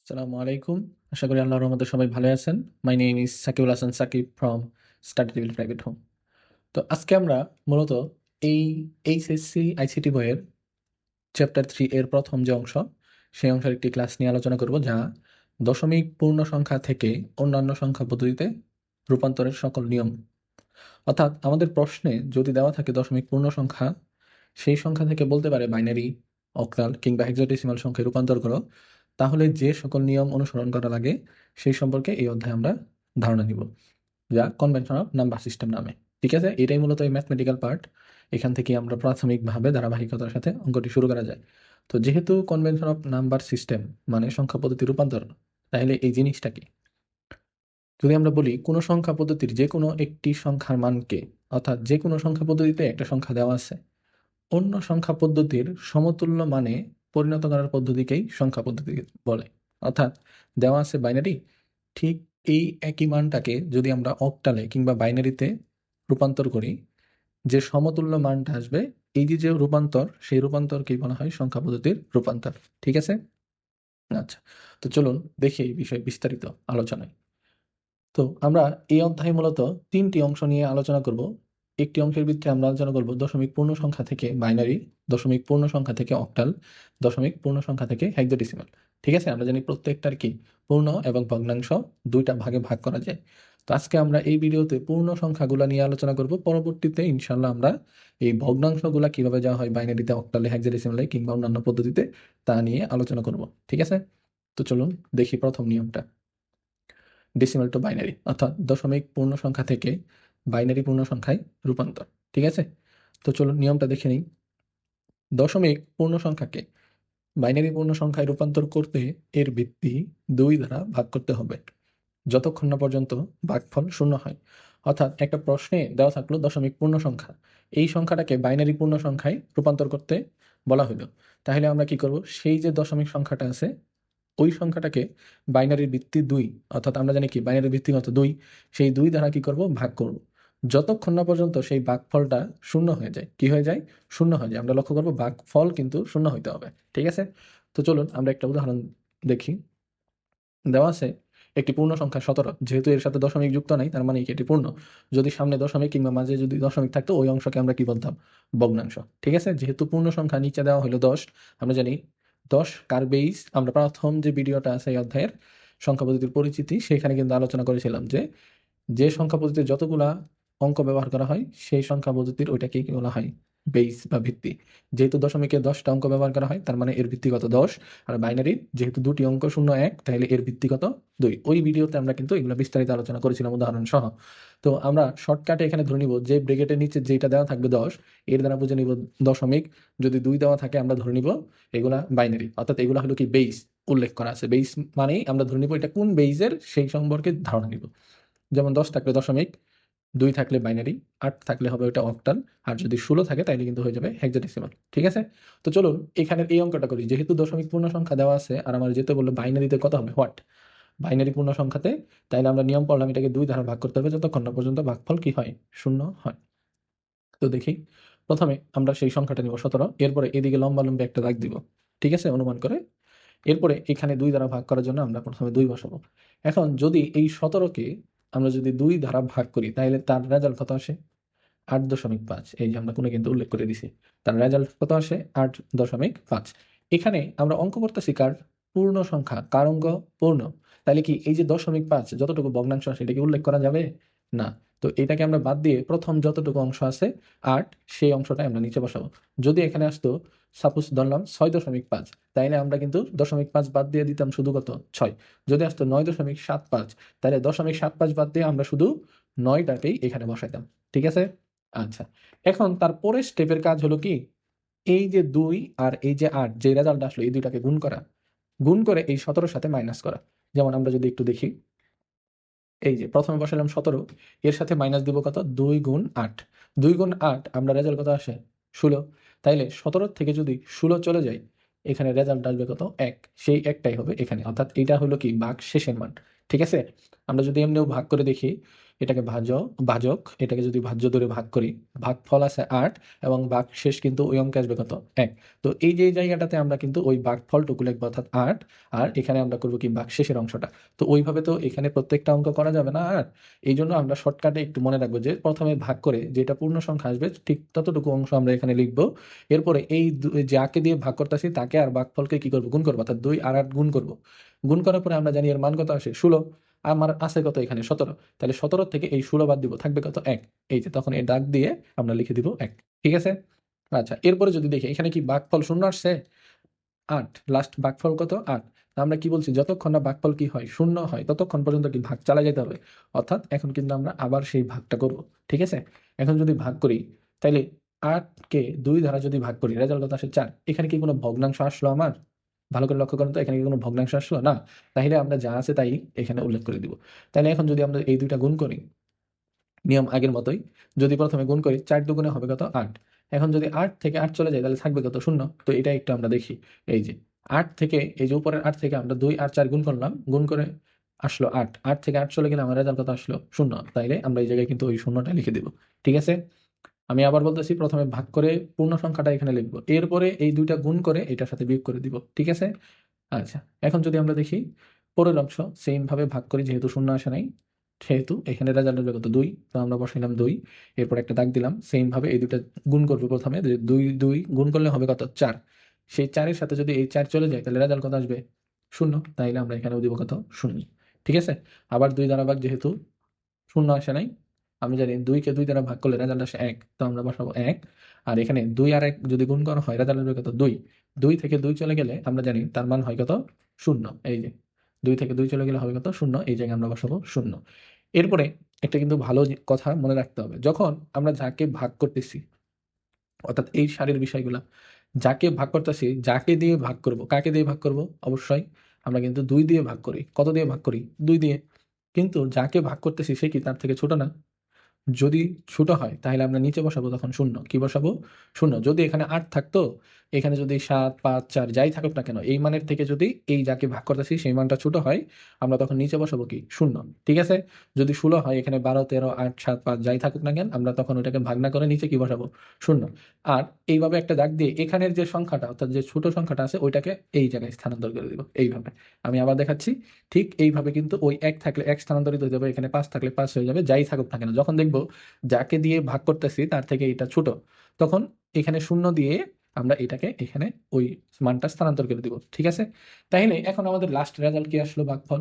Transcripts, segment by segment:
আসসালামু আলাইকুম। আশা করি আল্লাহর রহমতে সবাই ভালো আছেন। My name is Sakibul Hasan Sakib from study table private home. তো আজকে আমরা মূলত এই এইচএসসি আইসিটি বইয়ের চ্যাপ্টার 3 এর প্রথম যে অংশ, সেই অংশের একটি ক্লাস নিয়ে আলোচনা করব, যা দশমিক পূর্ণ সংখ্যা থেকে অন্যান্য সংখ্যা পদ্ধতিতে রূপান্তরের সকল নিয়ম। অর্থাৎ আমাদের প্রশ্নে যদি দেওয়া থাকে দশমিক পূর্ণ সংখ্যা, সেই সংখ্যা থেকে বলতে পারে বাইনারি, অক্টাল কিংবা হেক্সাডেসিমাল সংখ্যায় রূপান্তর করো, তাহলে যে সকল নিয়ম অনুসরণ করা লাগে সেই সম্পর্কে এই অধ্যায়ে আমরা ধারণা নিব, যা কনভেনশন অফ নাম্বার সিস্টেম নামে। ঠিক আছে, এটাই মূলত এই ম্যাথমেটিক্যাল পার্ট। এখান থেকে আমরা প্রাথমিকভাবে ধারাবাহিকতার সাথে অঙ্কটি শুরু করা যায়। তো যেহেতু কনভেনশন অফ নাম্বার সিস্টেম মানে সংখ্যা পদ্ধতি রূপান্তর, তাহলে এই জিনিসটা কি? যদি আমরা বলি কোনো সংখ্যা পদ্ধতির যে কোনো একটি সংখ্যার মানকে, অর্থাৎ যে কোনো সংখ্যা পদ্ধতিতে একটা সংখ্যা দেওয়া আছে, অন্য সংখ্যা পদ্ধতির সমতুল্য মানে পরিণত করার পদ্ধতিকেই সংখ্যা পদ্ধতি বলে। অর্থাৎ দেওয়া আছে বাইনারি, ঠিক এই একই মানটাকে যদি আমরা অক্টালে কিংবা বাইনারিতে রূপান্তর করি, যে সমতুল্য মানটা আসবে, এই যে যে রূপান্তর, সেই রূপান্তরকেই বলা হয় সংখ্যা পদ্ধতির রূপান্তর। ঠিক আছে? আচ্ছা, তো চলুন দেখি এই বিষয়ে বিস্তারিত আলোচনায়। তো আমরা এই অধ্যায়ে মূলত ৩টি অংশ নিয়ে আলোচনা করব। একটি অংশের ভিত্তিতে আমরা আলোচনা করব দশমিক পূর্ণ সংখ্যা থেকে বাইনারি, দশমিক পূর্ণ সংখ্যা থেকে অক্টাল, দশমিক পূর্ণ সংখ্যা থেকে হেক্সাডেসিমাল। ঠিক আছে, আমরা জানি প্রত্যেকটার কি পূর্ণ এবং ভগ্নাংশ দুইটা ভাগে ভাগ করা যায়। তো আজকে আমরা এই ভিডিওতে পূর্ণ সংখ্যাগুলো নিয়ে আলোচনা করব। পরবর্তীতে ইনশাল্লাহ আমরা এই ভগ্নাংশগুলা কিভাবে যাওয়া হয় বাইনারিতে, অক্টালে, হেক্সাডেসিমালে কিংবা অন্যান্য পদ্ধতিতে, তা নিয়ে আলোচনা করব। ঠিক আছে, তো চলুন দেখি প্রথম নিয়মটা, ডেসিমাল টু বাইনারি, অর্থাৎ দশমিক পূর্ণ সংখ্যা থেকে বাইনারি পূর্ণ সংখ্যায় রূপান্তর। ঠিক আছে, তো চলুন নিয়মটা দেখে নিই। দশমিক পূর্ণ সংখ্যাকে বাইনারি পূর্ণ সংখ্যায় রূপান্তর করতে এর ভিত্তি 2 দ্বারা ভাগ করতে হবে, যতক্ষণ না পর্যন্ত ভাগফল 0 হয়। অর্থাৎ একটা প্রশ্নে দেওয়া থাকলো দশমিক পূর্ণ সংখ্যা, এই সংখ্যাটাকে বাইনারি পূর্ণ সংখ্যায় রূপান্তর করতে বলা হলো। তাহলে আমরা কি করব, সেই যে দশমিক সংখ্যাটা আছে ওই সংখ্যাটাকে বাইনারির ভিত্তি 2, অর্থাৎ আমরা জানি কি বাইনারির ভিত্তি কত 2, সেই 2 দ্বারা কি করব, ভাগ করব, যতক্ষণ না পর্যন্ত সেই ভাগফলটা 0 হয়ে যায়। কি হয়ে যায়? 0 হয়ে যায়। আমরা লক্ষ্য করব ভাগফল কিন্তু 0 হইতে হবে। ঠিক আছে, তো চলুন আমরা একটা উদাহরণ দেখি। দেওয়া আছে একটি পূর্ণ সংখ্যা 17, যেহেতু এর সাথে দশমিক যুক্ত নাই তার মানে কি এটি পূর্ণ। যদি সামনে দশমিক কিংবা মাঝে যদি দশমিক থাকতো ওই অংশকে আমরা কি বলতাম, ভগ্নাংশ। ঠিক আছে, যেহেতু পূর্ণ সংখ্যা নিচে দেওয়া হলো 10, আমরা জানি 10 কার বেইস। আমরা প্রথম যে ভিডিওটা আছে এই অধ্যায়ের সংখ্যা পদ্ধতির পরিচিতি, সেখানে কিন্তু আলোচনা করেছিলাম যে যে সংখ্যা পদ্ধতিতে যতগুলা অঙ্ক ব্যবহার করা হয় সেই সংখ্যা পদ্ধতির ওইটাকে কি বলা হয়, বেইস বা ভিত্তি। যেহেতু দশমিকে 10টা অঙ্ক ব্যবহার করা হয় তার মানে এর ভিত্তিগত 10, আর বাইনারির যেহেতু 2টি অঙ্ক 0 1, তাহলে এর ভিত্তিগত 2। ওই ভিডিওতে আমরা কিন্তু এগুলো বিস্তারিত আলোচনা করেছিলাম উদাহরণ সহ। তো আমরা শর্টকাটে এখানে ধরে নিব যে ব্রেকেটের নিচে যেটা দেওয়া থাকবে 10, এর দ্বারা বুঝে নিব দশমিক। যদি 2 দেওয়া থাকে আমরা ধরে নিব এগুলা বাইনারি, অর্থাৎ এগুলা হলো কি বেইস উল্লেখ করা আছে। বেইস মানেই আমরা ধরে নিব এটা কোন বেইজের, সেই সম্পর্কে ধারণা নিব। যেমন 10 থাকলে দশমিক, 2 থাকলে বাইনারি, 8 থাকলে হবে ওটা অক্টাল, আর যদি 16 থাকে তাহলে কিন্তু হয়ে যাবে হেক্সাডেসিমাল। ঠিক আছে, তো চলুন এখানের এই অঙ্কটা করি। যেহেতু দশমিক পূর্ণ সংখ্যা দেওয়া আছে আর আমার যেতে বললো বাইনারিতে কত হবে, হোয়াট, বাইনারি পূর্ণ সংখ্যাতে, তাইলে আমরা নিয়ম পড়লাম এটাকে 2 দ্বারা ভাগ করতে হবে যতক্ষণ না পর্যন্ত ভাগফল কি হয়, 0 হয়। তো দেখি, প্রথমে আমরা সেই সংখ্যাটা নিব 17, এরপরে এদিকে লম্বা লম্বা একটা দাগ দিব। ঠিক আছে, অনুমান করে। এরপরে এখানে 2 দ্বারা ভাগ করার জন্য আমরা প্রথমে 2 বসাবো। এখন যদি এই 17কে আমরা যদি 2 দ্বারা ভাগ করি তাহলে তার রেজাল্ট কত আসে, 8.5। এই যে আমরা কোণে কিন্তু উল্লেখ করে দিছি, তার রেজাল্ট কত আসে, 8.5। এখানে আমরা অঙ্ক করতেছি কার, পূর্ণ সংখ্যা। কার অঙ্ক, পূর্ণ। তাহলে কি এই যে 0.5 যতটুকু ভগ্নাংশ আসে এটা কি উল্লেখ করা যাবে না? তো এটাকে আমরা বাদ দিয়ে প্রথম যতটুকু অংশ আছে 8, সেই অংশটাই আমরা নিচে বসাবো। যদি এখানে আসতো সাপোজ ধরলাম 6.5, তাইলে আমরা কিন্তু 0.5 বাদ দিয়ে দিতাম শুধু কত, 6। যদি আসতো 9.75, তাহলে 0.75 বাদ দিয়ে আমরা শুধু 9টাকেই এখানে বসাইতাম। ঠিক আছে, আচ্ছা। এখন তার পরের স্টেপের কাজ হলো কি, এই যে 2 আর এই যে 8 যে রেজাল্ট আসলো এই দুইটাকে গুণ করা, গুণ করে এই 17 সাথে মাইনাস করা। যেমন আমরা যদি একটু দেখি, এই যে প্রথমে বসালাম 17, এর সাথে মাইনাস দিব কত, 2 গুণ 8। 2 গুণ 8 আমরা রেজাল্ট কত আসে, 16। তাইলে 17 থেকে যদি 16 চলে যায়, এখানে রেজাল্ট আসবে কত, 1। সেই একটাই হবে এখানে, অর্থাৎ এটা হলো কি ভাগ শেষের মান। ঠিক আছে, আমরা যদি এমনিও ভাগ করে দেখি, এটাকে ভাজক, এটাকে যদি ভাজ্য ধরে ভাগ করি, ভাগফল আছে 8 এবং ভাগশেষ কিন্তু ওই অঙ্কে আসবে কত 1। তো এই যে জায়গাটাতে আমরা কিন্তু ওই ভাগফলটুকু লিখবো অর্থাৎ 8, আর এখানে আমরা করবো কি ভাগশেষের অংশটা। তো ওইভাবে তো এখানে প্রত্যেকটা অঙ্ক করা যাবে না, আর এই জন্য আমরা শর্টকাটে একটু মনে রাখবো যে প্রথমে ভাগ করে যেটা পূর্ণ সংখ্যা আসবে ঠিক ততটুকু অংশ আমরা এখানে লিখবো। এরপরে এই যাকে দিয়ে ভাগ করতেছি তাকে আর ভাগফলকে কি করবো, গুণ করবো, অর্থাৎ 2 আর 8 গুণ করবো। গুণ করার পরে আমরা জানি এর মান কত আসে 16, আমার আছে কত এখানে 17। তাহলে 17 থেকে এই 16 বাদ দিব, থাকবে কত 1। এই যে তখন এই দাগ দিয়ে আমরা লিখে দিব 1। ঠিক আছে। আচ্ছা, এরপরে যদি দেখি এখানে কি ভাগফল শূন্য আসছে 8, লাস্ট ভাগফল কত 8। আমরা কি বলছি, যতক্ষণ না ভাগফল কি হয় শূন্য হয় ততক্ষণ পর্যন্ত কি ভাগ চালা যেতে হবে। অর্থাৎ এখন কিন্তু আমরা আবার সেই ভাগটা করব। ঠিক আছে। এখন যদি ভাগ করি তাইলে 8কে 2 দ্বারা যদি ভাগ করি রেজাল্ট কত আসে 4। এখানে কি কোনো ভগ্নাংশ আসলো আমার? ভালো করে লক্ষ্য করেন তো, এখানে কি কোনো ভগ্নাংশ আসলো না? তাহলে আমরা যা আছে তাই এখানে উল্লেখ করে দিব। তাহলে এখন যদি আমরা এই দুইটা গুণ করি নিয়ম আগের মতোই, যদি প্রথমে গুণ করি 4 দুগুণে হবে কত 8। এখন যদি 8 থেকে 8 চলে যায় তাহলে থাকবে কত শূন্য। তো এটা একটু আমরা দেখি। এই যে 8 থেকে এই যে উপরের 8 থেকে আমরা 2 আর 4 গুণ করলাম, গুণ করে আসলো 8। 8 থেকে 8 চলে গেলে আমার রেজাল্ট কত আসলো শূন্য। তাইলে আমরা এই জায়গায় কিন্তু ওই শূন্যটা লিখে দিব। ঠিক আছে। আমি আবার বলতেছি, প্রথমে ভাগ করে পূর্ণ সংখ্যাটা এখানে লিখবো, এরপরে এই দুইটা গুণ করে এটার সাথে বিয়োগ করে দিব। ঠিক আছে। আচ্ছা, এখন যদি আমরা দেখি পরের অংশ সেম ভাবে ভাগ করি, যেহেতু শূন্য আসে নাই সেহেতু এখানে রেজাল্ট হবে কত 2। তো আমরা বসাইলাম 2, এরপর একটা দাগ দিলাম। সেম ভাবে এই দুটা গুণ করবো, প্রথমে যে 2 2 গুণ করলে হবে কত 4। সেই 4-এর সাথে যদি এই 4 চলে যায় তাহলে রেজাল্ট কত আসবে শূন্য। তাইলে আমরা এখানেও দিব কত শূন্য। ঠিক আছে। আবার 2 দ্বারা ভাগ, যেহেতু শূন্য আসে নাই, আমি জানি 2কে 2 দ্বারা ভাগ করলে রেজাল্ট আসে 1, তো আমরা বসাবো 1। আর এখানে 2 আর 1 যদি গুণ করা হয় রেজাল্ট হবে কত 2। 2 থেকে 2 চলে গেলে আমরা জানি তার মান হয় কত শূন্য। এই যে 2 থেকে 2 চলে গেলে হবে কত শূন্য, এই জায়গায় আমরা বসাবো শূন্য। এরপরে একটা কিন্তু ভালো কথা মনে রাখতে হবে, যখন আমরা যাকে ভাগ করতেছি অর্থাৎ এই সারির বিষয়গুলা, যাকে ভাগ করতেছি, যাকে দিয়ে ভাগ করব, কাকে দিয়ে ভাগ করব, অবশ্যই আমরা কিন্তু 2 দিয়ে ভাগ করি। কত দিয়ে ভাগ করি 2 দিয়ে। কিন্তু যাকে ভাগ করতেছি সে কি তার থেকে ছোট না? যদি ছোট হয় তাহলে আমরা নিচে বসাবো তখন শূন্য। কি বসাবো শূন্য। যদি এখানে 8 থাকতো, এখানে যদি 7 5 4 যাই থাকুক না কেন, এই মানের থেকে যদি এই যাকে ভাগ করতেছি সেই মানটা ছোট হয়, আমরা তখন নিচে বসাবো কি শূন্য। ঠিক আছে। যদি 16 হয়, এখানে 12 13 8 7 5 যাই থাকুক না কেন, আমরা তখন ওটাকে ভাগ না করে নিচে কি বসাবো শূন্য। আর এইভাবে একটা দাগ দিয়ে এখানের যে সংখ্যাটা অর্থাৎ যে ছোট সংখ্যাটা আছে ওইটাকে এই জায়গায় স্থানান্তর করে দিব এইভাবে। আমি আবার দেখাচ্ছি। ঠিক এইভাবে কিন্তু ওই 1 থাকলে 1 স্থানান্তরিত হয়ে যাবে, এখানে 5 থাকলে 5 হয়ে যাবে, যাই থাকুক না কেন। যখন দেখবো যাকে দিয়ে ভাগ করতেছি তার থেকে এটা ছোট, তখন এখানে শূন্য দিয়ে আমরা এটাকে এখানে ওই মানটা স্থানান্তর করে দিব। ঠিক আছে। তাইলে এখন আমাদের লাস্ট রেজাল্ট কি আসলো ভাগফল।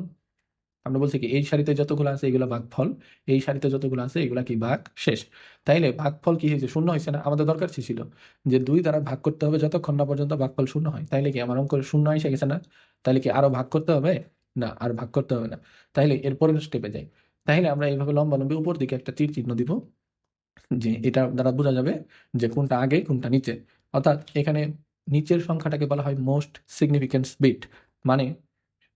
আমরা বলছি কি এই সারিতে যতগুলো আছে এগুলো ভাগফল, এই সারিতে যতগুলো আছে এগুলা কি ভাগ শেষ। তাইলে ভাগফল কি হয়েছে শূন্য হয়েছে না? আমাদের দরকার ছিল যে 2 দ্বারা ভাগ করতে হবে যতক্ষণ না পর্যন্ত ভাগফল শূন্য হয়। তাইলে কি আমার অঙ্কের শূন্য এসে গেছে না? তাইলে কি আরো ভাগ করতে হবে? না, আর ভাগ করতে হবে না। তাইলে এর পরের স্টেপে যাই। তাইলে আমরা এইভাবে লম্বালম্বি উপর দিকে একটা তীর চিহ্ন দিব, যে এটা দ্বারা বোঝা যাবে যে কোনটা আগে কোনটা নিচে। অর্থাৎ এখানে নিচের সংখ্যাটাকে বলা হয় মোস্ট সিগনিফিকেন্স বিট, মানে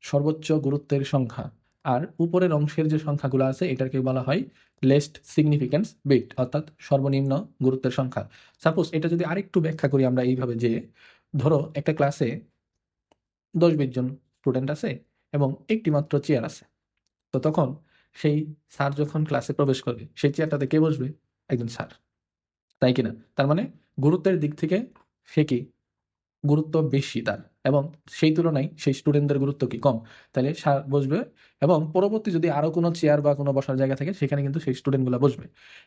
সর্বোচ্চ গুরুত্বের সংখ্যা। আর উপরের অংশের যে সংখ্যাগুলো আছে এটাকে বলা হয় লেস্ট সিগনিফিকেন্স বিট, অর্থাৎ সর্বনিম্ন গুরুত্বের সংখ্যা। সাপোজ এটা যদি আরেকটু ব্যাখ্যা করি আমরা এইভাবে, যে ধরো একটা ক্লাসে 10-20 জন স্টুডেন্ট আছে এবং একটি মাত্র চেয়ার আছে। তো তখন সেই স্যার যখন ক্লাসে প্রবেশ করবে সেই চেয়ারটাতে কে বসবে? একজন স্যার, তাই কিনা? তার মানে গুরুত্বের দিক থেকে সে কি গুরুত্ব বেশি তার, এবং সেই তুলনায় সেই স্টুডেন্টদের গুরুত্ব কি কম। তাহলে স্যার বসবে, এবং পরবর্তী যদি আরো কোনো চেয়ার বা কোনো বসার জায়গা থাকে সেখানে কিন্তু সেই স্টুডেন্টগুলো বসবে।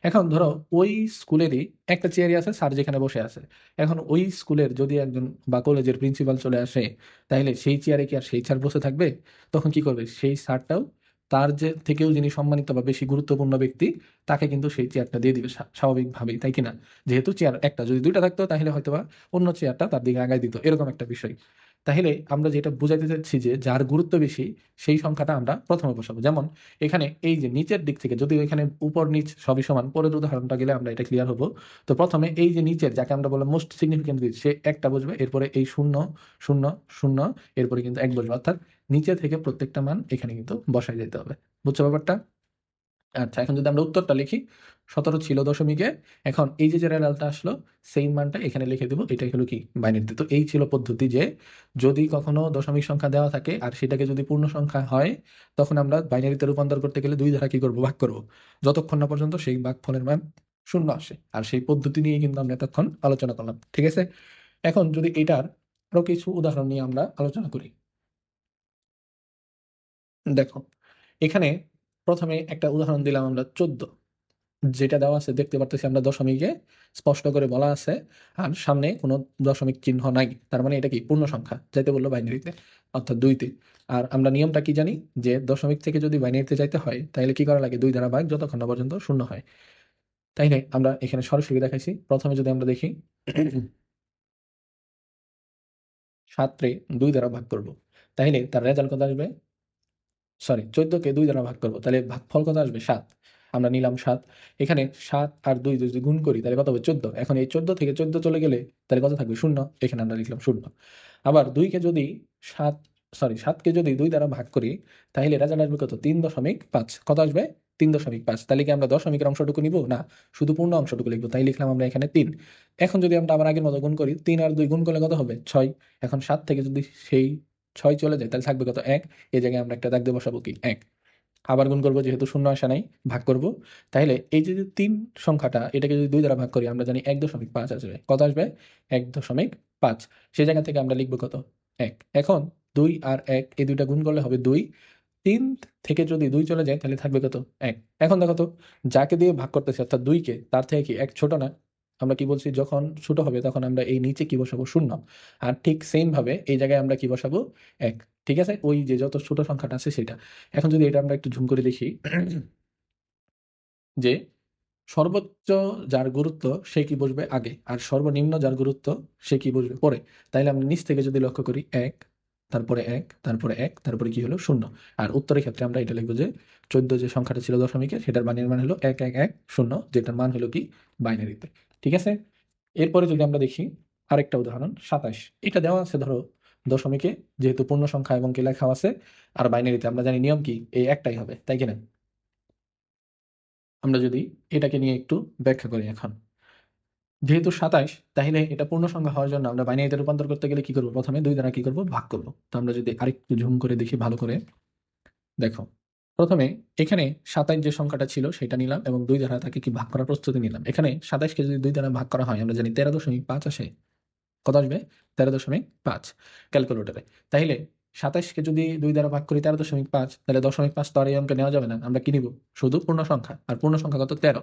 এখন ধরো ওই স্কুলেরই একটা চেয়ারই আছে, স্যার যেখানে বসে আছে। এখন ওই স্কুলের যদি একজন বা কলেজের প্রিন্সিপাল চলে আসে, তাহলে সেই চেয়ারে কি আর সেই স্যার বসে থাকবে? তখন কি করবে সেই স্যারটাও তার যে থেকেও যিনি সম্মানিত বা বেশি গুরুত্বপূর্ণ ব্যক্তি তাকে কিন্তু সেই চেয়ারটা দিয়ে দিবে স্বাভাবিকভাবেই, তাই কিনা? যেহেতু চেয়ার একটা, যদি দুইটা থাকতো তাহলে হয়তোবা অন্য চেয়ারটা তার দিকে আগায় দিত, এরকম একটা বিষয়। তাহলে আমরা যেটা বুঝাইতে চাচ্ছি যে যার গুরুত্ব বেশি সেই সংখ্যাটা আমরা প্রথমে বসাবো। যেমন এখানে এই যে নিচের দিক থেকে, যদি এখানে উপর নিচ সবই সমান, পরের উদাহরণটা গেলে আমরা এটা ক্লিয়ার হবো। তো প্রথমে এই যে নিচের যাকে আমরা বললাম মোস্ট সিগনিফিকেন্ট বিট, সে একটা বসবে, এরপরে এই শূন্য শূন্য শূন্য, এরপরে কিন্তু এক বসবে। অর্থাৎ নিচে থেকে প্রত্যেকটা মান এখানে কিন্তু বসাই যেতে হবে। বুঝছো ব্যাপারটা? আচ্ছা, এখন যদি আমরা উত্তরটা লিখি, 17 ছিল দশমিকে। এখন এই যে রেজাল্টটা আসলো, সেম মানটা এখানে লিখে দিব। এটাই হলো কি বাইনারিতে। তো এই ছিল পদ্ধতি যে যদি কখনো দশমিক সংখ্যা দেওয়া থাকে আর সেটাকে যদি পূর্ণ সংখ্যা হয়, তখন আমরা বাইনারিতে রূপান্তর করতে গেলে দুই দ্বারা কি করব, ভাগ করব, যতক্ষণ না পর্যন্ত সেই ভাগফলের মান শূন্য আসে। আর সেই পদ্ধতি নিয়ে কিন্তু আমরা এতক্ষণ আলোচনা করলাম, ঠিক আছে। এখন যদি এটার আরো কিছু উদাহরণ নিয়ে আমরা আলোচনা করি। দেখো, এখানে প্রথমে একটা উদাহরণ দিলাম আমরা 14, যেটা দেওয়া আছে দেখতে পারতেছি আমরা দশমিকে স্পষ্ট করে বলা আছে, আর সামনে কোনো দশমিক চিহ্ন নাই। তার মানে এটা কি পূর্ণ সংখ্যা, যাইতে বললো বাইনারিতে, অর্থাৎ দুইতে। আর আমরা নিয়মটা কি জানি, যে দশমিক থেকে যদি বাইনারিতে যাইতে হয় তাহলে কি করা লাগে, দুই দ্বারা ভাগ, যতক্ষণ না পর্যন্ত শূন্য হয়। তাই না, আমরা এখানে সরাসরি দেখাইছি। প্রথমে যদি আমরা দেখি 7 রে 2 দ্বারা ভাগ করব, তাইলে তার রেজাল্ট কত আসবে, সরি 14কে 2 দ্বারা ভাগ করবো, তাহলে ভাগফল কত আসবে, 7। আমরা নিলাম 7। এখানে 7 আর 2 যদি গুণ করি তাহলে কত হবে, 14। এখন এই 14 থেকে 14 চলে গেলে তাহলে কত থাকবে, শূন্য। এখানে আমরা লিখলাম শূন্য। আবার 2কে যদি 7, সরি 7কে যদি 2 দ্বারা ভাগ করি তাহলে রেজাল্ট আসবে কত, 3.5। কত আসবে, 3.5। তাহলে কি আমরা দশমিকের অংশটুকু নিব না, শুধু পূর্ণ অংশটুকু লিখবো। তাই লিখলাম আমরা এখানে 3। এখন যদি আমরা আবার আগের মতো গুণ করি, 3 আর 2 গুণ করলে কত হবে, 6। এখন 7 থেকে যদি সেই 6 চলে যায় তাহলে থাকবে কত, 1। এই জায়গায় আমরা একটা দাগ দিয়ে বসাবো কি, 1। আবার গুণ করবো, যেহেতু শূন্য আসা নাই, ভাগ করব। তাহলে এই যে যে 3 সংখ্যাটা, এটাকে যদি 2 দ্বারা ভাগ করি আমরা জানি 1.5 আসবে। কত আসবে, 1.5। সেই জায়গা থেকে আমরা লিখবো কত, 1। এখন 2 আর 1 এই দুইটা গুণ করলে হবে 2। 3 থেকে যদি 2 চলে যায় তাহলে থাকবে কত, 1। এখন দেখো তো, যাকে দিয়ে ভাগ করতেছি অর্থাৎ 2কে, তার থেকে কি 1 ছোট না? আমরা কি বলছি, যখন ছোট হবে তখন আমরা এই নিচে কি বসাবো, শূন্য। আর ঠিক সেম ভাবে এই জায়গায় আমরা কি বসাবো, 1। ঠিক আছে, ওই যে যত ছোট সংখ্যাটা আছে সেটা। এখন যদি এটা আমরা একটু ঝুম করে দেখি, যে সর্বোচ্চ যার গুরুত্ব সে কি বসবে আগে, আর সর্বনিম্ন যার গুরুত্ব সে কি বসবে পরে। তাইলে আমরা নিচ থেকে যদি লক্ষ্য করি, 1, তারপরে 1, তারপরে 1, তারপরে কি হলো, শূন্য। আর উত্তরের ক্ষেত্রে আমরা এটা লিখবো যে 14 যে সংখ্যাটা ছিল দশমিকে, সেটার বাইনারি মান হলো 111 0, যেটার মান হলো কি বাইনারিতে। ঠিক আছে। এরপরে যদি আমরা দেখি আরেকটা উদাহরণ, 27। এটা দেওয়া আছে ধরো দশমিকে, যেহেতু পূর্ণ সংখ্যা এবং কি লেখা আছে, আর বাইনারিতে আমরা জানি নিয়ম কি, এই একটাই হবে, তাই কিনা। আমরা যদি এটাকে নিয়ে একটু ব্যাখ্যা করি এখন, যেহেতু 27, তাহলে এটা পূর্ণ সংখ্যা হওয়ার জন্য আমরা বাইনারিতে রূপান্তর করতে গেলে কি করবো, প্রথমে 2 দ্বারা কি করবো, ভাগ করবো। তো আমরা যদি আরেকটু ঝুম করে দেখি ভালো করে, দেখো প্রথমে এখানে 27 যে সংখ্যাটা ছিল সেটা নিলাম এবং 2 দ্বারা তাকে কি ভাগ করার প্রস্তুতি নিলাম। এখানে 27কে যদি 2 দ্বারা ভাগ করা হয় আমরা জানি 13.5 আসে। কত আসবে, 13.5 ক্যালকুলেটরে। তাইলে 27কে যদি 2 দ্বারা ভাগ করি 13.5, তাহলে 0.5 তো আর এই অঙ্কে নেওয়া যাবে না। আমরা কি নিব, শুধু পূর্ণ সংখ্যা। আর পূর্ণ সংখ্যা কত, 13।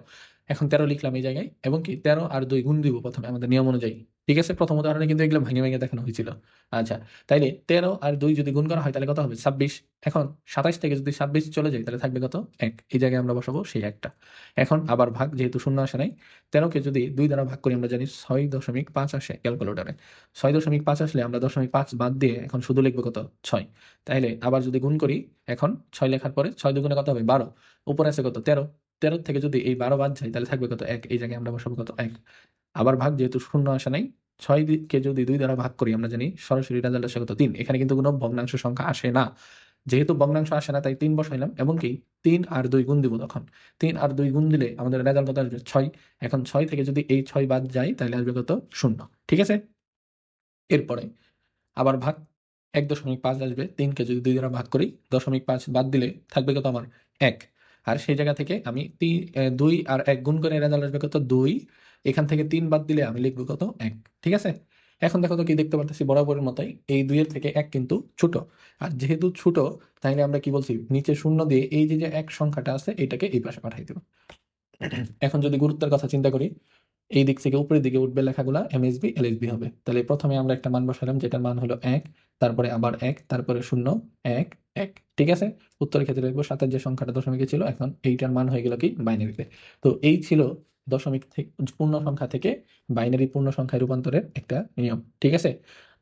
এখন 13 লিখলাম এই জায়গায়, এবং কি 13 আর 2 গুণ দিব প্রথমে আমাদের নিয়ম অনুযায়ী। ঠিক আছে, প্রথম উদাহরণে কিন্তু এগুলো ভেঙে ভেঙে দেখানো হয়েছিল। আচ্ছা, তাইলে 13 আর 2 যদি গুণ করা হয় তাহলে কত হবে, 26। এখন 27 থেকে যদি 26 চলে যায় তাহলে থাকবে কত, 1। এই জায়গায় আমরা বসাবো সেই একটা। এখন আবার ভাগ, যেহেতু শূন্য আসে নাই, 13কে যদি 2 দ্বারা ভাগ করি আমরা জানি 6.5 আসে ক্যালকুলেটরে। 6.5 আসলে আমরা 0.5 বাদ দিয়ে এখন শুধু লিখবো কত, 6। তাহলে আবার যদি গুণ করি, এখন 6 লেখার পরে 6 দুগুণে কত হবে, 12। উপরে আছে কত, 13। 13 থেকে যদি এই 12 বাদ যায় তাহলে থাকবে কত, 1। এই জায়গায় আমরা বসাবো কত, 1। আবার ভাগ, যেহেতু শূন্য আসে নাই, 6কে যদি 2 দ্বারা ভাগ করি আমরা জানি সরাসরি রেজাল্ট আসে কত, 3। এখানে কিন্তু কোনো ভগ্নাংশ সংখ্যা আসে না। যেহেতু ভগ্নাংশ আসে না তাই 3 বসাইলাম, এবং কি 3 আর 2 গুণ দিব তখন। 3 আর 2 গুণ দিলে আমাদের রেজাল্ট কত আসবে, 6। এখন 6 থেকে যদি এই 6 বাদ যায় তাহলে আসবে কত, শূন্য। ঠিক আছে। এরপরে আবার ভাগ, 1.5 আসবে। 3কে যদি 2 দ্বারা ভাগ করি, 0.5 বাদ দিলে থাকবে কত আমার, 1। আর সেই জায়গা থেকে আমি 2 আর 1 গুণ করে রেজাল্ট আসবে কত, 2। এখান থেকে 3 বাদ দিলে আমি লিখবো কত, 1। ঠিক আছে। এখন দেখো তো কি দেখতে পারতেছি, বরাবরের মতোই এই 2 এর থেকে 1 কিন্তু ছোট। আর যেহেতু ছোট, তাহলে আমরা কি বলছি, নিচে শূন্য দিয়ে এই যে যে 1 সংখ্যাটা আছে এটাকে এই পাশে পাঠাই দেবো। এখন যদি গুরুত্বের কথা চিন্তা করি, এই দিক থেকে উপরের দিকে উঠবে লেখাগুলা, এমএসবি এলএসবি হবে। তাহলে প্রথমে আমরা একটা মান বসালাম যেটার মান হলো 1, তারপরে আবার 1, তারপরে 0, 1, 1। ঠিক আছে। উত্তরের ক্ষেত্রে লিখবো 7 যে সংখ্যাটা দশমিকে ছিল, এখন এইটার মান হয়ে গেল কি বাইনারিতে। তো এই ছিল দশমিক থেকে পূর্ণ সংখ্যা থেকে বাইনারি পূর্ণ সংখ্যায় রূপান্তরের একটা নিয়ম। ঠিক আছে।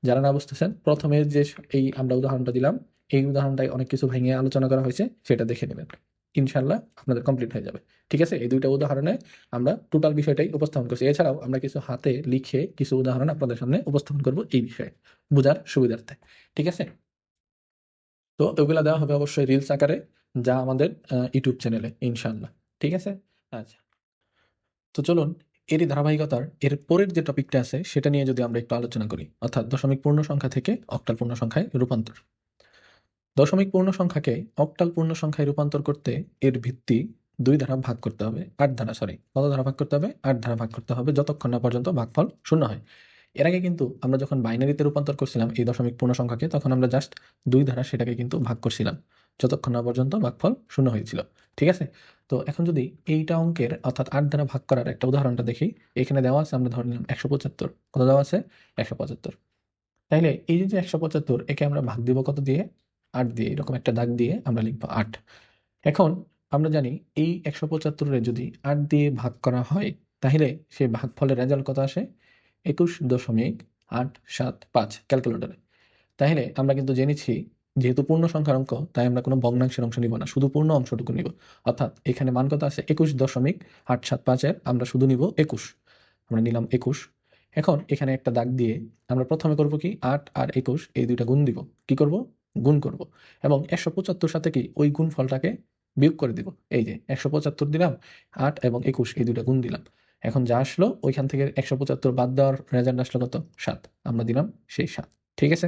যারা না বুঝতেছেন, প্রথমে যে এই আমরা উদাহরণটা দিলাম, এই উদাহরণটায় অনেক কিছু ভেঙে আলোচনা করা হয়েছে, সেটা দেখে নেবেন। ইনশাল্লাহ আপনাদের কমপ্লিট হয়ে যাবে। ঠিক আছে। এই দুইটা উদাহরণে আমরা টোটাল বিষয়টাই উপস্থাপন করছি। এছাড়াও আমরা কিছু হাতে লিখে কিছু উদাহরণ আপনাদের সামনে উপস্থাপন করব এই বিষয়ে বোঝার সুবিধার্থে। ঠিক আছে। তো ওগুলা দেওয়া হবে অবশ্যই রিলস আকারে। যা আমাদের ইউটিউব চ্যানেলে ইনশাআল্লাহ। ঠিক আছে? আচ্ছা। তো চলুন এরই ধারাবাহিকতার এর পরের যে টপিকটা আছে সেটা নিয়ে যদি আমরা একটু আলোচনা করি, অর্থাৎ দশমিক পূর্ণ সংখ্যা থেকে অক্টাল পূর্ণ সংখ্যায় রূপান্তর। দশমিক পূর্ণ সংখ্যাকে অক্টাল পূর্ণ সংখ্যায় রূপান্তর করতে এর ভিত্তি 2 দ্বারা ভাগ করতে হবে। 8 দ্বারা, সরি, কত দ্বারা ভাগ করতে হবে? 8 দ্বারা ভাগ করতে হবে, যতক্ষণ না পর্যন্ত ভাগফল শূন্য হয়। এর আগে কিন্তু আমরা যখন বাইনারিতে রূপান্তর করছিলাম এই দশমিক পূর্ণ সংখ্যাকে, তখন আমরা জাস্ট 2 দ্বারা সেটাকে কিন্তু ভাগ করছিলাম, যতক্ষণ না পর্যন্ত ভাগফল শূন্য হয়েছিল। ঠিক আছে? তো এখন যদি এইটা অঙ্কের অর্থাৎ 8 দ্বারা ভাগ করার একটা উদাহরণটা দেখি, এখানে দেওয়া আছে, আমরা ধরে নিলাম 175। কত দেওয়া আছে? 175। তাইলে এই যে 175, একে আমরা ভাগ দিব কত দিয়ে? 8 দিয়ে। এরকম একটা দাগ দিয়ে আমরা লিখবো 8। এখন আমরা জানি এই 175 যদি 8 দিয়ে ভাগ করা হয়, তাহলে সেই ভাগফলের রেজাল্ট কত আসে? 21.875 ক্যালকুলেটরে। তাহলে আমরা কিন্তু জেনেছি, যেহেতু পূর্ণ সংখ্যার অঙ্ক, তাই আমরা কোনো ভগ্নাংশের অংশ নিব না, শুধু পূর্ণ অংশটুকু নিব। অর্থাৎ এখানে মান কত আছে? 21.875 আমরা শুধু নিব 21। আমরা নিলাম 21। এখন এখানে একটা দাগ দিয়ে আমরা প্রথমে করব কি? 8 আর 21 এই দুইটা গুণ দিব। কি করব? গুণ করব। এবং 175 সাথে কি ওই গুণফলটাকে বিয়োগ করে দিব। এই যে 175 দিলাম, 8 এবং 21 এই দুইটা গুণ দিলাম। এখন যা আসলো ওইখান থেকে 175 বাদ দেওয়ার রেজাল্ট আসলো কত? 7। আমরা দিলাম সেই 7। ঠিক আছে?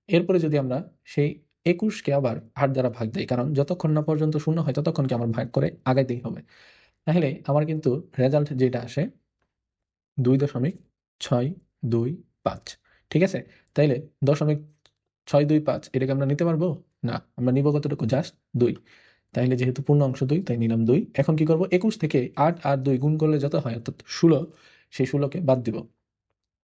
এরপরে যদি আমরা সেই 21কে আবার 8 দ্বারা ভাগ দেই, কারণ যতক্ষণ না পর্যন্ত শূন্য হয় ততক্ষণকে আমার ভাগ করে আগাইতেই হবে। তাহলে আমার কিন্তু রেজাল্ট যেটা আসে 2.625। ঠিক আছে? তাইলে 0.625 এটাকে আমরা নিতে পারবো? না, আমরা নিব কতটুকু? জাস্ট 2। তাইলে যেহেতু পূর্ণ অংশ 2, তাই নিলাম 2। এখন কি করব? 21 থেকে 8 আর 2 গুণ করলে যত হয়, অর্থাৎ 16, সেই 16কে বাদ দিব।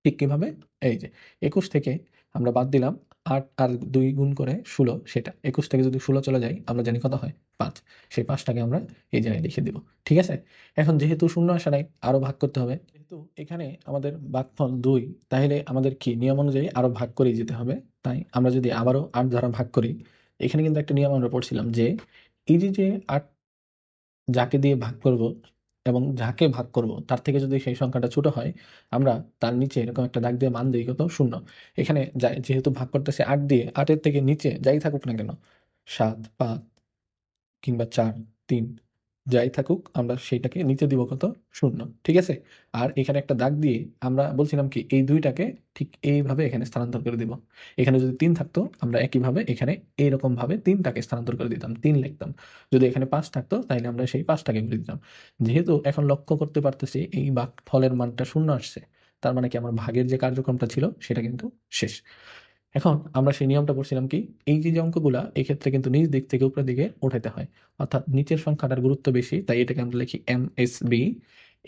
ঠিক কিভাবে? এই যে 21 থেকে আমরা বাদ দিলাম 8 আর 2 গুণ করে 16, সেটা 21 থেকে যদি 16 চলে যায়, আমরা জানি কত হয়? 5। সেই 5টাকে আমরা এই জায়গায় লিখে দিব। ঠিক আছে? এখন যেহেতু শূন্য আসে নাই, আরো ভাগ করতে হবে। যেহেতু এখানে আমাদের ভাগফল 2, তাহলে আমাদের কি নিয়ম অনুযায়ী আরো ভাগ করেই যেতে হবে। তাই আমরা যদি আবারও 8 দ্বারা ভাগ করি, এখানে কিন্তু একটা নিয়ম আমরা পড়ছিলাম যে এই যে 8 যাকে দিয়ে ভাগ করব এবং যাকে ভাগ করব তার থেকে যদি সেই সংখ্যাটা ছোট হয়, আমরা তার নিচে এরকম একটা দাগ দিয়ে মান দিই কত? শূন্য। এখানে যেহেতু ভাগ করতেছে 8 দিয়ে, 8 এর থেকে নিচে যাই থাকুক না কেন, 7, 5 কিংবা 4, 3 যাই থাকুক, আমরা সেইটাকে নিচে দিব কত? শূন্য। ঠিক আছে? আর এখানে একটা দাগ দিয়ে আমরা বলছিলাম কি এই 2টাকে ঠিক এইভাবে এখানে স্থানান্তর করে দিব। এখানে যদি 3 থাকতো, আমরা একইভাবে এখানে এইরকমভাবে 3টাকে স্থানান্তর করে দিতাম, 3 লিখতাম। যদি এখানে 5 থাকতো, তাইলে আমরা সেই 5টাকে করে দিতাম। যেহেতু এখন লক্ষ্য করতে পারতেছি এই ভাগফলের মানটা শূন্য আসছে, তার মানে কি আমার ভাগের যে কার্যক্রমটা ছিল সেটা কিন্তু শেষ। এখন আমরা সেই নিয়মটা পড়ছিলাম কি? এই যে অঙ্কগুলা, এক্ষেত্রে কিন্তু নিচ দিক থেকে উপরের দিকে উঠাইতে হয়। অর্থাৎ নিচের সংখ্যাটার গুরুত্ব বেশি, তাই এটাকে আমরা লিখি MSB।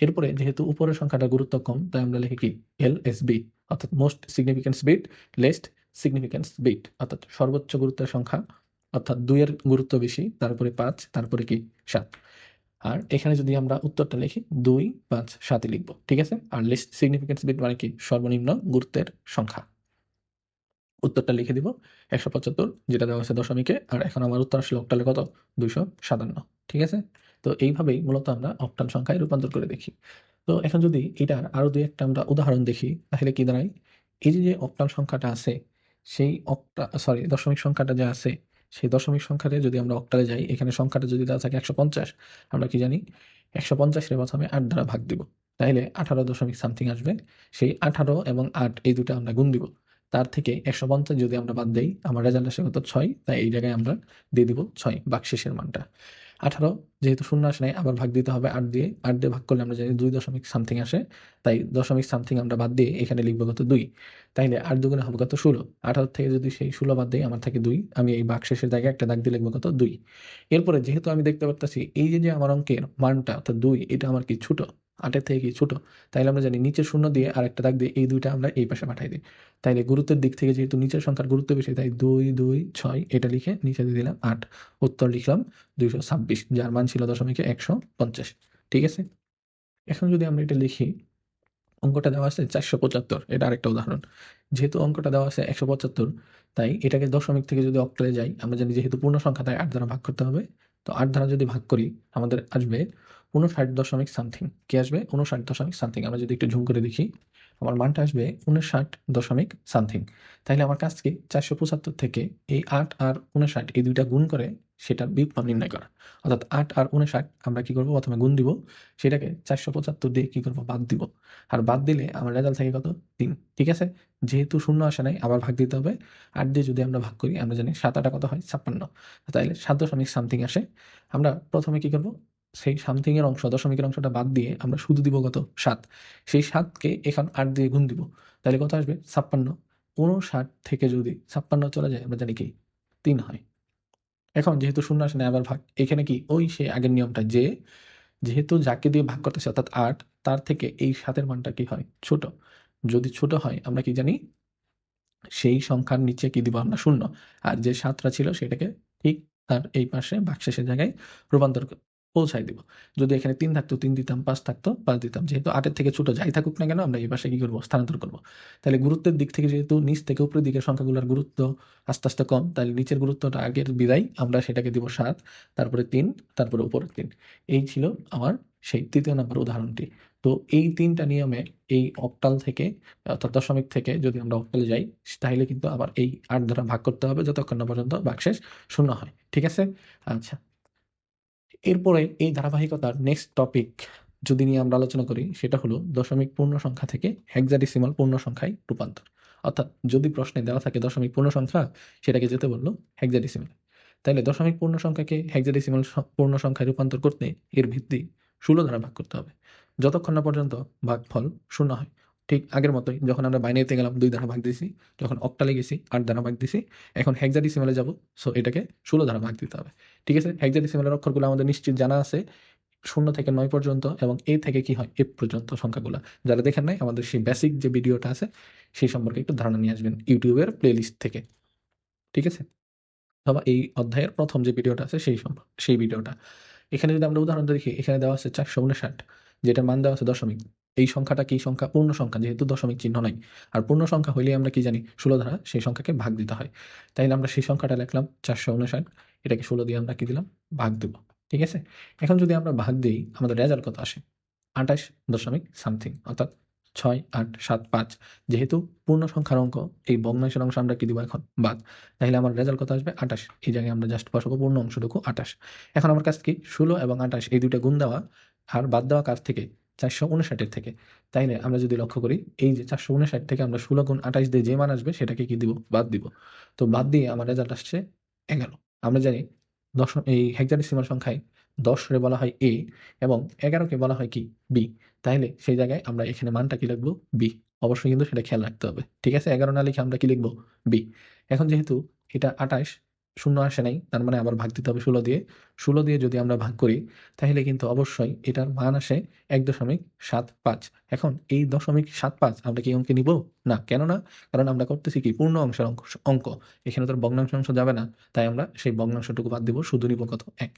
এরপরে যেহেতু উপরের সংখ্যাটার গুরুত্ব কম, তাই আমরা লিখি কি? LSB, অর্থাৎ most significance bit, least significance bit, অর্থাৎ সর্বোচ্চ গুরুত্বের সংখ্যা, অর্থাৎ 2 এর গুরুত্ব বেশি, তারপরে 5, তারপরে কি? 7। আর এখানে যদি আমরা উত্তরটা লিখি 2, 5, 7 লিখব। ঠিক আছে? আর লিস্ট সিগনিফিক্যান্স বিট মানে কি? সর্বনিম্ন গুরুত্বের সংখ্যা। উত্তরটা লিখে দিব 175, যেটা দেওয়া আছে দশমিকে। আর এখন আমার উত্তর আসলে অক্টালে কত? 257। ঠিক আছে? তো এইভাবেই মূলত আমরা অক্টাল সংখ্যায় রূপান্তর করে দেখি। তো এখন যদি এটার আরো 2-1টা আমরা উদাহরণ দেখি, তাহলে কি দাঁড়ায়? এই যে অক্টাল সংখ্যাটা আছে, সেই দশমিক সংখ্যাটা যে আছে, সেই দশমিক সংখ্যাটা যদি আমরা অক্টালে যাই, এখানে সংখ্যাটা যদি দেওয়া থাকে 150, আমরা কি জানি? 150 এর প্রথমে 8 দ্বারা ভাগ দিব। তাইলে 18 দশমিক সামথিং আসবে। সেই 18 এবং 8 এই দুটো আমরা গুণ দিব। তার থেকে 150 যদি আমরা বাদ দেই, আমার রেজাল্ট আসে কত? 6। তাই এই জায়গায় আমরা দিয়ে দিব 6, ভাগশেষের মানটা। 18 যেহেতু শূন্য আসে নাই, আবার ভাগ দিতে হবে 8 দিয়ে। 8 দিয়ে ভাগ করলে আমরা জানি 2 দশমিক সামথিং আসে। তাই দশমিক সামথিং আমরা বাদ দিয়ে এখানে লিখব কত? 2। তাইলে 8 দুগুণে হবে কত? 16। 18 থেকে যদি সেই 16 বাদ দেই, আমার থাকে 2। আমি এই ভাগশেষের জায়গায় একটা দাগ দিয়ে লিখব কত? 2। এরপরে যেহেতু আমি দেখতে পারতাছি এই যে আমার অঙ্কের মানটা অর্থাৎ 2, এটা আমার কি? ছোট। 8 এর থেকে কি? ছোট। তাইলে আমরা জানি নিচে শূন্য দিয়ে আরেকটা দাগ দিয়ে এই 2টা আমরা এই পাশে পাঠাই দিই। তাইলে গুরুত্বের দিক থেকে যেহেতু নিচের সংখ্যার গুরুত্ব বেশি, তাই 2, 2, 6 এটা লিখে নিচে দিয়ে দিলাম 8। উত্তর লিখলাম 226, যার মান ছিল দশমিকে 150। ঠিক আছে? এখন যদি আমরা এটা লিখি, অঙ্কটা দেওয়া আছে 475, এটা আরেকটা উদাহরণ। যেহেতু অঙ্কটা দেওয়া আছে 175, তাই এটাকে দশমিক থেকে যদি অক্টালে যাই, আমরা জানি যেহেতু পূর্ণ সংখ্যা, তাই 8 দ্বারা ভাগ করতে হবে। তো 8 দ্বারা যদি ভাগ করি, আমাদের আসবে 59 দশমিক সামথিং। কি আসবে? 59 দশমিক সামথিং। আমরা যদি একটু ঝুম করে দেখি, আমার মানটা আসবে 59 দশমিক সামথিং। তাহলে আমার কাজ কি 475 থেকে এই 8 আর 59 এই দুইটা গুণ করে সেটার বিয়োগফল নির্ণয় করা। অর্থাৎ 8 আর 59 আমরা কি করব, প্রথমে গুণ দিব, সেটাকে 475 দিয়ে কি করব, বাদ দিব। আর বাদ দিলে আমার রেজাল্ট থাকে কত, 3। ঠিক আছে, যেহেতু শূন্য আসে নাই আবার ভাগ দিতে হবে। 8 দিয়ে যদি আমরা ভাগ করি, আমরা জানি 7 8 কত হয়, 56। তাইলে 7 দশমিক সামথিং আসে। আমরা প্রথমে কি করব, সেই সামথিং এর অংশ, দশমিকের অংশটা বাদ দিয়ে আমরা শুধু দিব কত, 7। সেই 7কে এখন 8 দিয়ে গুণ দিব, তাহলে কত আসবে, 56। 59 থেকে যদি 56 চলে যায়, আমরা জানি কি 3 হয়। এখন যেহেতু শূন্য আসে না, আবার ভাগ, এখানে কি ওই সে আগের নিয়মটা, যে যেহেতু যাকে দিয়ে ভাগ করতেছে অর্থাৎ 8, তার থেকে এই 7-এর মানটা কি হয়, ছোট। যদি ছোট হয় আমরা কি জানি, সেই সংখ্যার নিচে কি দিব আমরা, শূন্য। আর যে 7টা ছিল সেটাকে ঠিক তার এই পাশে ভাগশেষের জায়গায় রূপান্তর পৌঁছায় দিব। যদি এখানে 3 থাকতো 3 দিতাম, 5 থাকতো 5 দিতাম। যেহেতু 8-এর থেকে ছোট যাই থাকুক না কেন, আমরা এই পাশে কি করব, স্থানান্তর করব। তাহলে গুরুত্বের দিক থেকে যেহেতু নিচ থেকে উপরের দিকের সংখ্যাগুলোর গুরুত্ব আস্তে আস্তে কম, তাহলে নিচের গুরুত্বটা আগের বিদায় আমরা সেটাকে দিব 7, তারপরে 3, তারপরে উপরের 3। এই ছিল আমার সেই 3য় নম্বর উদাহরণটি। তো এই 3টা নিয়মে এই অক্টাল থেকে অর্থাৎ দশমিক থেকে যদি আমরা অক্টালে যাই, তাহলে কিন্তু আবার এই 8 দ্বারা ভাগ করতে হবে যতক্ষণ না পর্যন্ত ভাগশেষ শূন্য হয়। ঠিক আছে? আচ্ছা, এরপরে এই ধারাবাহিকতার নেক্সট টপিক যদি নিয়ে আমরা আলোচনা করি, সেটা হলো দশমিক পূর্ণ সংখ্যা থেকে হেক্সাডেসিমাল পূর্ণ সংখ্যায় রূপান্তর। অর্থাৎ যদি প্রশ্নে দেওয়া থাকে দশমিক পূর্ণ সংখ্যা, সেটাকে যেতে বললো হেক্সাডেসিমাল। তাইলে দশমিক পূর্ণ সংখ্যাকে হেক্সাডেসিমাল পূর্ণ সংখ্যায় রূপান্তর করতে এর ভিত্তি 16 দ্বারা ভাগ করতে হবে, যতক্ষণ না পর্যন্ত ভাগফল শূন্য হয়। ঠিক আগের মতোই, যখন আমরা বাইনারিতে গেলাম 2 দ্বারা ভাগ দিয়েছি, যখন অক্টালে গেছি 8 দ্বারা ভাগ দিয়েছি, এখন হেক্সাডেসিমালে যাব, সো এটাকে 16 দ্বারা ভাগ দিতে হবে। ঠিক আছে, হেক্সাডেসিমালের অক্ষরগুলো আমাদের নিশ্চিত জানা আছে, 0 থেকে 9 পর্যন্ত, এবং এ থেকে কি হয়, এফ পর্যন্ত সংখ্যাগুলা। যারা দেখেন নাই, আমাদের সেই বেসিক যে ভিডিওটা আছে সেই সম্পর্কে একটু ধারণা নিয়ে আসবেন ইউটিউবের প্লেলিস্ট থেকে। ঠিক আছে, অথবা এই অধ্যায়ের প্রথম যে ভিডিওটা আছে সেই ভিডিওটা। এখানে যদি আমরা উদাহরণটা দেখি, এখানে দেওয়া আছে 459, যেটার মান দেওয়া আছে দশমিক। এই সংখ্যাটা কি সংখ্যা, পূর্ণ সংখ্যা, যেহেতু দশমিক চিহ্ন নাই। আর পূর্ণ সংখ্যা হইলে আমরা কি জানি, 16 দ্বারা সেই সংখ্যাকে ভাগ দিতে হয়। তাইলে আমরা সেই সংখ্যাটা লিখলাম 459, এটাকে 16 দিয়ে আমরা কি দিলাম, ভাগ দেব। ঠিক আছে, এখন যদি আমরা ভাগ দিই, আমাদের রেজাল্ট কত আসে, 28 দশমিক সামথিং, অর্থাৎ 6 8 7 5। যেহেতু পূর্ণ সংখ্যার অঙ্ক, এই ভগ্নাংশের অংশ আমরা কি দিব এখন, বাদ। তাহলে আমার রেজাল্ট কত আসবে, 28। এই জায়গায় আমরা জাস্ট বসাবো পূর্ণ অংশটুকু 28। এখন আমার কাছে কি 16 এবং 28 এই দুইটা গুণ দেওয়া আর বাদ দেওয়া কাছ থেকে, 459-এর থেকে। তাইলে আমরা যদি লক্ষ্য করি, এই যে 459 থেকে আমরা 16 গুণ 28 দিয়ে যে মান আসবে সেটাকে কি দিব, বাদ দিব। তো বাদ দিয়ে আমার রেজাল্ট আসছে 11। আমরা জানি এই হেক্সাডেসিমাল সংখ্যায় 10 রে বলা হয় এ, এবং 11কে বলা হয় কি, বি। তাইলে সেই জায়গায় আমরা এখানে মানটা কি লিখবো, বি। অবশ্যই কিন্তু সেটা খেয়াল রাখতে হবে। ঠিক আছে, 11 না লিখে আমরা কি লিখবো, বি। এখন যেহেতু এটা 28, শূন্য আসে নাই, তার মানে আবার ভাগ দিতে হবে 16 দিয়ে। 16 দিয়ে যদি আমরা ভাগ করি, তাহলে কিন্তু অবশ্যই এটার মান আসে 1.75। এখন এই 0.75 আমরা কি অঙ্কে নিব না, কেন না, কারণ আমরা করতেছি কি, পূর্ণ অংশের অঙ্ক। এখানে তো ভগ্নাংশ অংশ যাবে না, তাই আমরা সেই ভগ্নাংশটুকু বাদ দিব, শুধু নিব কত, 1।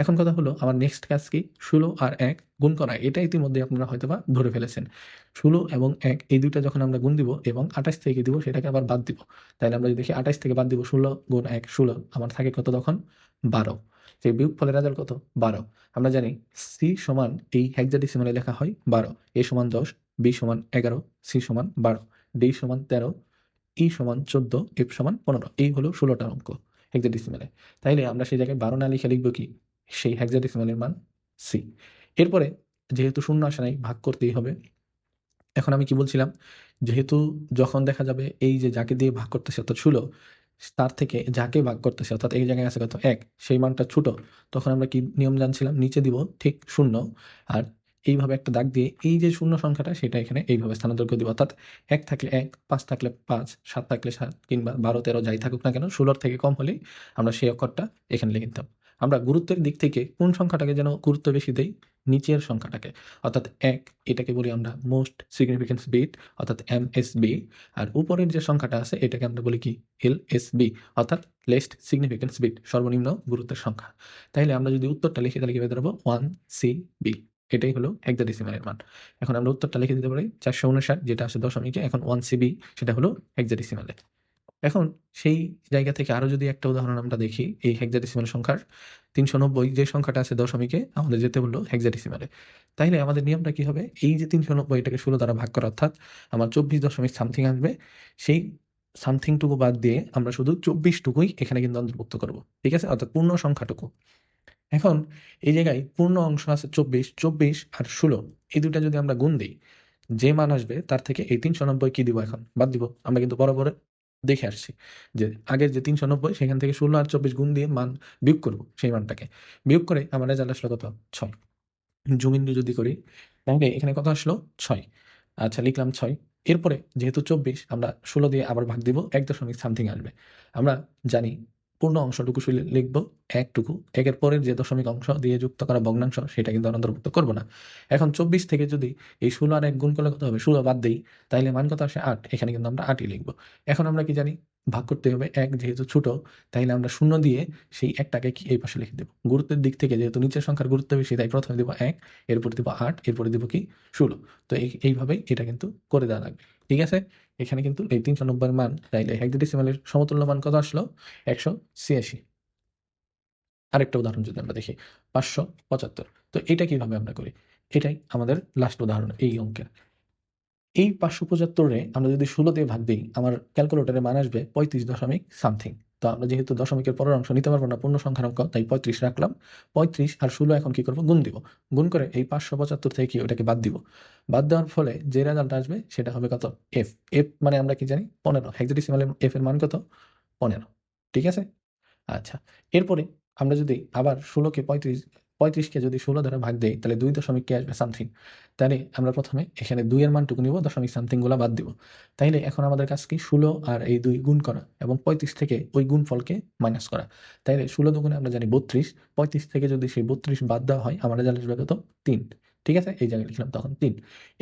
এখন কথা হলো আমার নেক্সট কাজ কি, 16 আর 1 গুণ করা। এটা ইতিমধ্যে আপনারা হয়তোবা ধরে ফেলেছেন। 16 এবং 1 এই দুইটা যখন আমরা গুণ দিব এবং 28 থেকে দিব, সেটাকে আবার বাদ দিব। তাহলে আমরা যদি দেখি 28 থেকে বাদ দিব, 16 গুণ 1 16, আমার থাকে কত তখন, 12। সেই বিয়োগফলের রেজাল্ট কত, 12। আমরা জানি সি সমান এই হেক্সাডেসিমালে লেখা হয় 12, এ সমান 10, বি সমান 11, সি সমান 12, ডি সমান 13, ই সমান 14, এফ সমান 15। এই হলো 16টার অঙ্ক হেক্সাডেসিমালে। তাইলে আমরা সেই জায়গায় 12 না লিখে লিখবো কি, সেই হেক্সাডেসিমালের মান সি। এরপরে যেহেতু শূন্য আসে নাই, ভাগ করতেই হবে। এখন আমি কি বলছিলাম, যেহেতু যখন দেখা যাবে এই যে যাকে দিয়ে ভাগ করতেছে অর্থাৎ 16, তার থেকে যাকে ভাগ করতেছে অর্থাৎ এই জায়গায় আছে কত, 1, সেই মানটা ছোট, তখন আমরা কি নিয়ম জানছিলাম, নিচে দিব ঠিক শূন্য। আর এইভাবে একটা দাগ দিয়ে এই যে শূন্য সংখ্যাটা সেটা এখানে এইভাবে স্থানান্তর করে দিব। অর্থাৎ 1 থাকলে 1, 5 থাকলে 5, 7 থাকলে 7, কিংবা 12 13 যাই থাকুক না কেন, 16 থেকে কম হলেই আমরা সেই অক্ষরটা এখানে লিখে দিতাম। আমরা গুরুত্বের দিক থেকে কোন সংখ্যাটাকে যেন গুরুত্ব বেশি দেই, নিচের সংখ্যাটাকে। অর্থাৎ 1 এটাকে বলি আমরা মোস্ট সিগনিফিকেন্স বিট, অর্থাৎ এমএসবি। আর উপরের যে সংখ্যাটা আছে এটাকে আমরা বলি কি, এলএসবি, অর্থাৎ লেস্ট সিগনিফিকেন্স বিট, সর্বনিম্ন গুরুত্বের সংখ্যা। তাইলে আমরা যদি উত্তরটা লিখি, তাহলে কিভাবে দাঁড়াবো, 1CB। এটাই হলো হেক্সাডেসিমালের মান। এখন আমরা উত্তরটা লিখে দিতে পারি 459, যেটা আছে দশমিকে, এখন 1CB সেটা হলো হেক্সাডেসিমালে। এখন সেই জায়গা থেকে আরো যদি একটা উদাহরণ আমরা দেখি এই হেক্সাডেসিমাল সংখ্যার 390 যে সংখ্যাটা আছে দশমিকে আমাদের যেতে বললো হেক্সাডেসিমালে, তাইলে আমাদের নিয়মটা কি হবে? এই যে 390 এটাকে 16 দ্বারা ভাগ করা, অর্থাৎ আমার 24 দশমিক সামথিং আসবে, সেই সামথিং টুকু বাদ দিয়ে আমরা শুধু 24 টুকুই এখানে কিন্তু অন্তর্ভুক্ত করব, ঠিক আছে, অর্থাৎ পূর্ণ সংখ্যাটুকু। এখন এই জায়গায় পূর্ণ অংশ আছে 24, 24 আর 16 এই দুটা যদি আমরা গুণ দিই, যে মান আসবে তার থেকে এই 390 কি দিব? এখন বাদ দিব। আমরা কিন্তু বরাবর দেখে আসছি যে আগের যে 390 সেখান থেকে 16 আর 24 গুণ দিয়ে মান বিয়োগ করব, সেই মানটাকে বিয়োগ করে আমার রেজাল্ট আসলো কত? 6। জুম ইন যদি করি তাহলে এখানে কত আসলো? 6। আচ্ছা, লিখলাম 6। এরপরে যেহেতু 24 আমরা 16 দিয়ে আবার ভাগ দিব, 1 দশমিক সামথিং আসবে। আমরা জানি পূর্ণ অংশটুকু লিখবো 1 টুকু, 1 এর পরের যে দশমিক অংশ দিয়ে যুক্ত করা ভগ্নাংশ সেটা কিন্তু আর অন্তর্ভুক্ত করব না। এখন 24 থেকে যদি এই 16 আর 1 গুণ করলে কত হবে? 16 বাদ দেই, তাইলে মান কত আসে? 8। এখানে কিন্তু আমরা 8ই লিখবো। এখন আমরা কি জানি? ভাগ করতে হবে, 1 যেহেতু ছোট তাইলে আমরা শূন্য দিয়ে সেই 1টাকে কি এই পাশে লিখে দেব। গুরুত্বের দিক থেকে যেহেতু নিচের সংখ্যার গুরুত্ব বেশি তাই প্রথমে দেব 1, এরপরে দেব 8, এরপরে দেব কি? 16। তো এইভাবেই এটা কিন্তু করে দেওয়া লাগবে, ঠিক আছে? এখানে কিন্তু এই 390 এর মান তাইলে হেক্সাডেসিমালের সমতুল্য মান কত আসলো? 186। আরেকটা উদাহরণ যদি আমরা দেখি 575। তো এটা কিভাবে আমরা করি? এটাই আমাদের লাস্ট উদাহরণ এই অঙ্কের। এই 575-রে আমরা যদি 16 দিয়ে ভাগ দিই, আমার ক্যালকুলেটরে মান আসবে 35 দশমিক সামথিং। তো আমরা যেহেতু দশমিকের পরের অংশ নিতে পারবো না, পূর্ণ সংখ্যার অঙ্ক, তাই 35 রাখলাম। 35 আর 16 এখন কি করব? গুণ দিব। গুণ করে এই 575 থেকে কি ওটাকে বাদ দিব। বাদ দেওয়ার ফলে যে রেজাল্ট আসবে সেটা হবে কত? এফ। এফ মানে আমরা কি জানি? 15। হেক্সাডেসিমালে এফ এর মান কত? 15। ঠিক আছে? আচ্ছা, এরপরে আমরা যদি আবার 16কে 35কে যদি 16 দ্বারা ভাগ দেই তাহলে 2 দশমিক কি আসবে? সামথিং। তাহলে আমরা প্রথমে এখানে 2 এর মানটুকু নিব, দশমিক সামথিং গুলা বাদ দিব। তাইলে এখন আমাদের কাজ কি? 16 আর এই 2 গুণ করা এবং 35 থেকে ওই গুণফলকে মাইনাস করা। তাইলে 16 দুগুণে আমরা জানি 32, 35 থেকে যদি সেই 32 বাদ দেওয়া হয় আমার রেজাল্ট আসবে কত? 3। ঠিক আছে? এই জায়গায় লিখলাম তখন 3।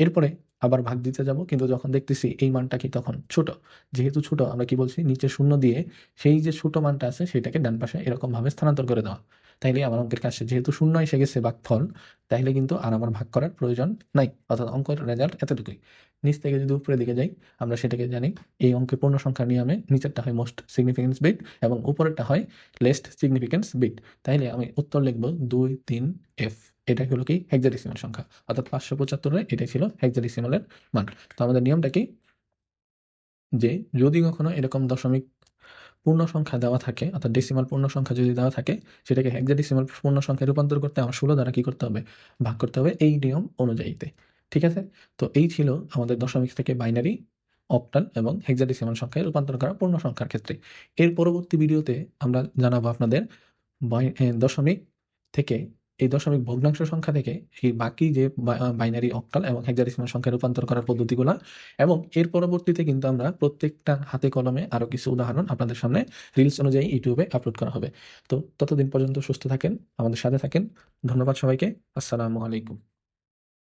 এরপরে আবার ভাগ দিতে যাব, কিন্তু যখন দেখতেছি এই মানটা কি তখন ছোট। যেহেতু ছোট আমরা কি বলছি? নিচে শূন্য দিয়ে সেই যে ছোট মানটা আছে সেটাকে ডান পাশে এরকমভাবে স্থানান্তর করে দেওয়া। তাইলে আমার অঙ্কের কাজ শেষ। যেহেতু শূন্য এসে গেছে ভাগফল, তাইলে কিন্তু আর আমার ভাগ করার প্রয়োজন নাই। অর্থাৎ অঙ্কের রেজাল্ট এতটুকুই। নিচ থেকে যদি উপরের দিকে যাই আমরা সেটাকে জানি এই অঙ্কের পূর্ণ সংখ্যার নিয়মে নিচেরটা হয় মোস্ট সিগনিফিকেন্স বিট এবং উপরেরটা হয় লেস্ট সিগনিফিকেন্স বিট। তাইলে আমি উত্তর লিখব 2, 3 এফ। এটা হলো কি? হেক্সাডেসিমাল সংখ্যা। অর্থাৎ 575-এ এটাই ছিল হেক্সাডেসিমালের মান। তো আমাদের নিয়মটা কি? যে যদি কখনো এরকম দশমিক পূর্ণ সংখ্যা দেওয়া থাকে, অর্থাৎ ডেসিমাল পূর্ণ সংখ্যা যদি দেওয়া থাকে, সেটাকে হেক্সাডেসিমাল পূর্ণ সংখ্যায় রূপান্তর করতে আমার 16 দ্বারা কি করতে হবে? ভাগ করতে হবে এই নিয়ম অনুযায়ীতে। ঠিক আছে? তো এই ছিল আমাদের দশমিক থেকে বাইনারি, অক্টাল এবং হেক্সাডেসিমাল সংখ্যায় রূপান্তর করা পূর্ণ সংখ্যার ক্ষেত্রে। এর পরবর্তী ভিডিওতে আমরা জানাবো আপনাদের দশমিক থেকে এই দশমিক ভগ্নাংশ সংখ্যা থেকে এই বাকি যে বাইনারি, অক্টাল এবং হেক্সাডেসিমাল সংখ্যায় রূপান্তর করার পদ্ধতিগুলা, এবং এর পরবর্তীতে কিন্তু আমরা প্রত্যেকটা হাতে কলমে আরো কিছু উদাহরণ আপনাদের সামনে রিলস অনুযায়ী ইউটিউবে আপলোড করা হবে। তো ততদিন পর্যন্ত সুস্থ থাকেন, আমাদের সাথে থাকেন। ধন্যবাদ সবাইকে। আসসালামু আলাইকুম।